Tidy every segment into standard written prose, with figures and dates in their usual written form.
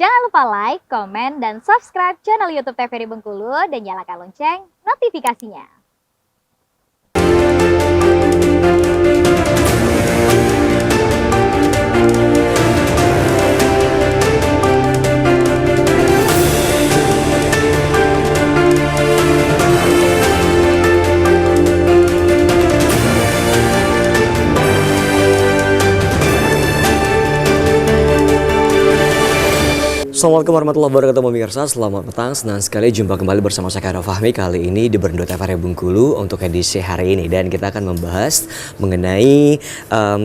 Jangan lupa like, komen, dan subscribe channel YouTube TVRI Bengkulu dan nyalakan lonceng notifikasinya. Assalamualaikum warahmatullahi wabarakatuh pemirsa, selamat petang, senang sekali jumpa kembali bersama saya Khairul Fahmi kali ini di Berndo TVRI Bengkulu untuk edisi hari ini. Dan kita akan membahas mengenai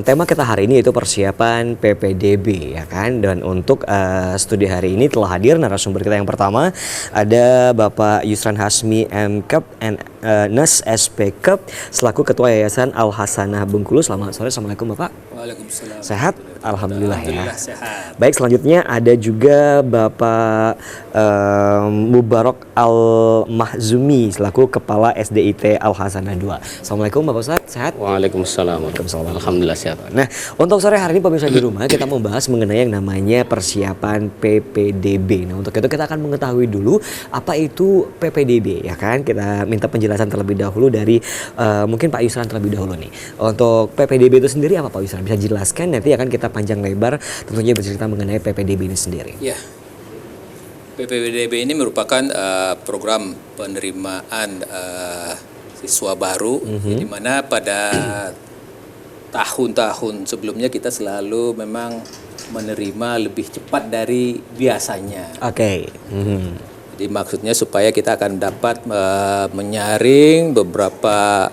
tema kita hari ini yaitu persiapan PPDB ya kan. Dan untuk studi hari ini telah hadir narasumber kita yang pertama ada Bapak Yusran Hasmi M.Kep NES SP.Kep selaku Ketua Yayasan Al-Hasanah Bengkulu. Selamat sore, Assalamualaikum Bapak. Waalaikumsalam. Sehat? Alhamdulillah ya. Sehat. Baik, selanjutnya ada juga Bapak Mubarak Al-Mahzumi selaku Kepala SDIT Al-Hasanah 2. Assalamualaikum Bapak Ustaz, sehat? Waalaikumsalam. Alhamdulillah sehat. Nah, untuk sore hari ini pemirsa di rumah kita membahas mengenai yang namanya persiapan PPDB. Nah, untuk itu kita akan mengetahui dulu apa itu PPDB ya kan. Kita minta penjelasan terlebih dahulu dari mungkin Pak Yusran terlebih dahulu nih. Untuk PPDB itu sendiri apa Pak Yusran? Bisa jelaskan, nanti akan kita panjang lebar tentunya bercerita mengenai PPDB ini sendiri. Ya, PPDB ini merupakan program penerimaan siswa baru, di mana pada tahun-tahun sebelumnya kita selalu memang menerima lebih cepat dari biasanya. Oke. Jadi maksudnya supaya kita akan dapat menyaring beberapa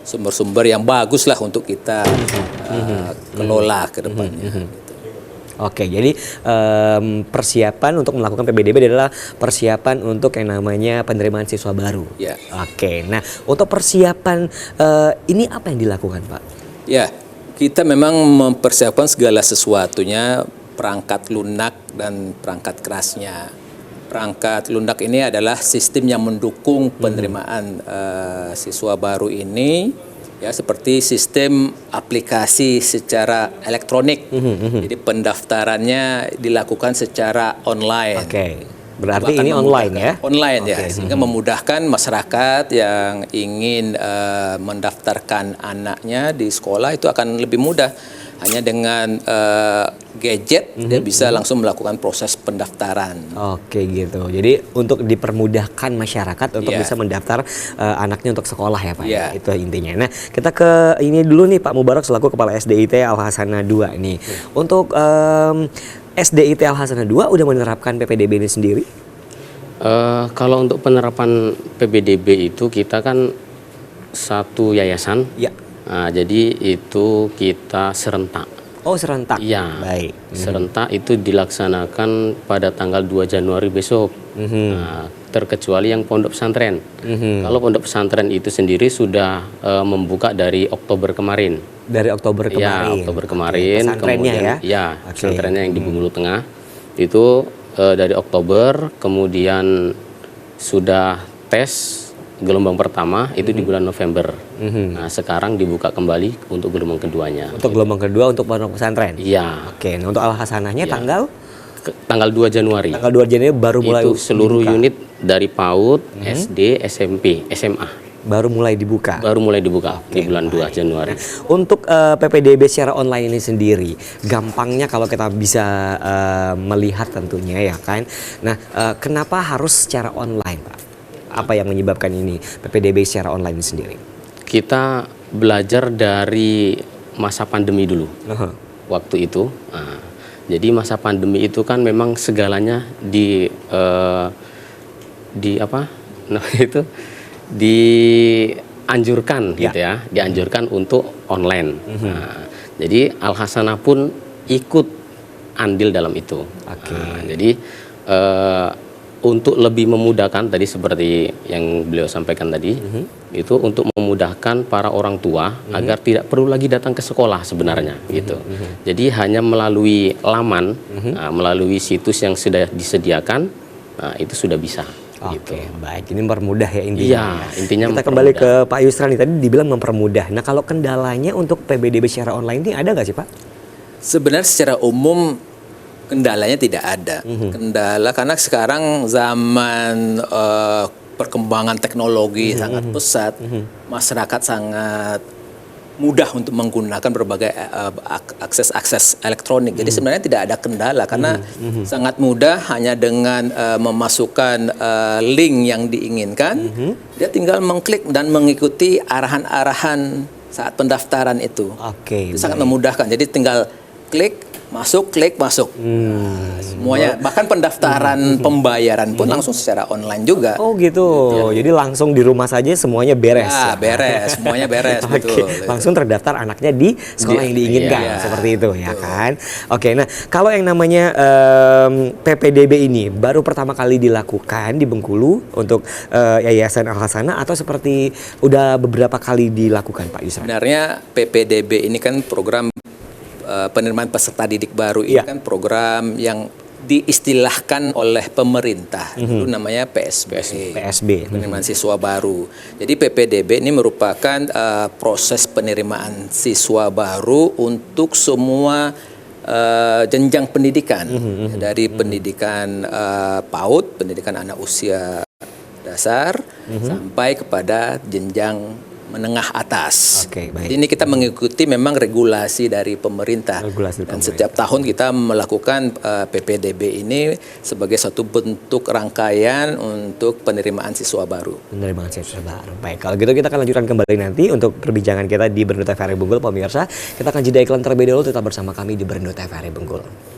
sumber-sumber yang bagus lah untuk kita kelola ke depannya. Oke, jadi persiapan untuk melakukan PPDB adalah persiapan untuk yang namanya penerimaan siswa baru. Ya. Oke, nah untuk persiapan ini apa yang dilakukan Pak? Ya, kita memang mempersiapkan segala sesuatunya, perangkat lunak dan perangkat kerasnya. Perangkat lunak ini adalah sistem yang mendukung penerimaan siswa baru ini, ya, seperti sistem aplikasi secara elektronik. Jadi pendaftarannya dilakukan secara online. Oke, berarti ini online ya? Online ya, sehingga memudahkan masyarakat yang ingin mendaftarkan anaknya di sekolah itu akan lebih mudah. Hanya dengan gadget dia bisa langsung melakukan proses pendaftaran. Oke gitu. Jadi untuk dipermudahkan masyarakat untuk bisa mendaftar anaknya untuk sekolah ya Pak. Yeah. Itu intinya. Nah, kita ke ini dulu nih Pak Mubarak selaku Kepala SDIT Al-Hasanah 2 nih. Untuk SDIT Al-Hasanah 2 udah menerapkan PPDB ini sendiri? Kalau untuk penerapan PPDB itu kita kan satu yayasan. Ya. Nah, jadi itu kita serentak. Oh, serentak. Iya. Baik. Serentak itu dilaksanakan pada tanggal 2 Januari besok. Nah, terkecuali yang pondok pesantren. Kalau pondok pesantren itu sendiri sudah membuka dari Oktober kemarin. Dari Oktober kemarin. Ya, Oktober kemarin. Pesantrennya kemudian, ya? Pesantrennya yang di Bengkulu Tengah. Itu dari Oktober, kemudian sudah tes gelombang pertama itu di bulan November. Nah, sekarang dibuka kembali untuk gelombang keduanya. Untuk gelombang kedua untuk pondok pesantren? Iya. Oke, nah untuk Al-Hasanahnya tanggal? Tanggal 2 Januari. Tanggal 2 Januari baru mulai itu seluruh dibuka. unit dari PAUD, SD, SMP, SMA. Baru mulai dibuka? Baru mulai dibuka di bulan 2 Januari. Untuk PPDB secara online ini sendiri, gampangnya kalau kita bisa melihat tentunya ya kan. Nah, kenapa harus secara online Pak? Apa yang menyebabkan ini PPDB secara online ini sendiri? Kita belajar dari masa pandemi dulu. Waktu itu. Nah, jadi masa pandemi itu kan memang segalanya dianjurkan gitu ya, dianjurkan untuk online. Nah, jadi Al-Hasanah pun ikut andil dalam itu. Nah, jadi untuk lebih memudahkan tadi seperti yang beliau sampaikan tadi, itu untuk memudahkan para orang tua agar tidak perlu lagi datang ke sekolah sebenarnya gitu. Jadi hanya melalui laman, melalui situs yang sudah disediakan, itu sudah bisa. Oke, baik. Ini mempermudah ya intinya. Iya, intinya kita kembali ke Pak Yusran nih, tadi dibilang mempermudah. Nah, kalau kendalanya untuk PPDB secara online ini ada nggak sih Pak? Sebenarnya secara umum Kendalanya tidak ada. Kendala karena sekarang zaman perkembangan teknologi sangat pesat, masyarakat sangat mudah untuk menggunakan berbagai akses elektronik. Jadi sebenarnya tidak ada kendala karena sangat mudah, hanya dengan memasukkan link yang diinginkan, dia tinggal mengklik dan mengikuti arahan-arahan saat pendaftaran itu. Oke. Itu sangat memudahkan. Jadi tinggal klik masuk. Nah, semuanya, bahkan pendaftaran pembayaran pun langsung secara online juga. Oh gitu. Jadi langsung di rumah saja semuanya beres. Ya, beres, semuanya beres. Oke, Betul. langsung terdaftar anaknya di sekolah yang diinginkan, iya, seperti itu ya kan. Oke, nah kalau yang namanya PPDB ini baru pertama kali dilakukan di Bengkulu untuk Yayasan Al Hasanah atau seperti udah beberapa kali dilakukan Pak Yusran? Sebenarnya PPDB ini kan program penerimaan peserta didik baru ini Iya. kan program yang diistilahkan oleh pemerintah. Dulu namanya PSB. Penerimaan siswa baru. Jadi PPDB ini merupakan proses penerimaan siswa baru untuk semua jenjang pendidikan. Dari pendidikan PAUD, pendidikan anak usia dasar, sampai kepada jenjang menengah atas. Oke, baik. Jadi ini kita mengikuti memang regulasi dari pemerintah. Regulasi Dan pemerintah. setiap tahun kita melakukan PPDB ini sebagai suatu bentuk rangkaian untuk penerimaan siswa baru. Penerimaan siswa baru. Baik, kalau gitu kita akan lanjutkan kembali nanti untuk perbincangan kita di Berndo TVRI Bengkulu, pemirsa. Kita akan jeda iklan terlebih dahulu, tetap bersama kami di Berndo TVRI Bengkulu.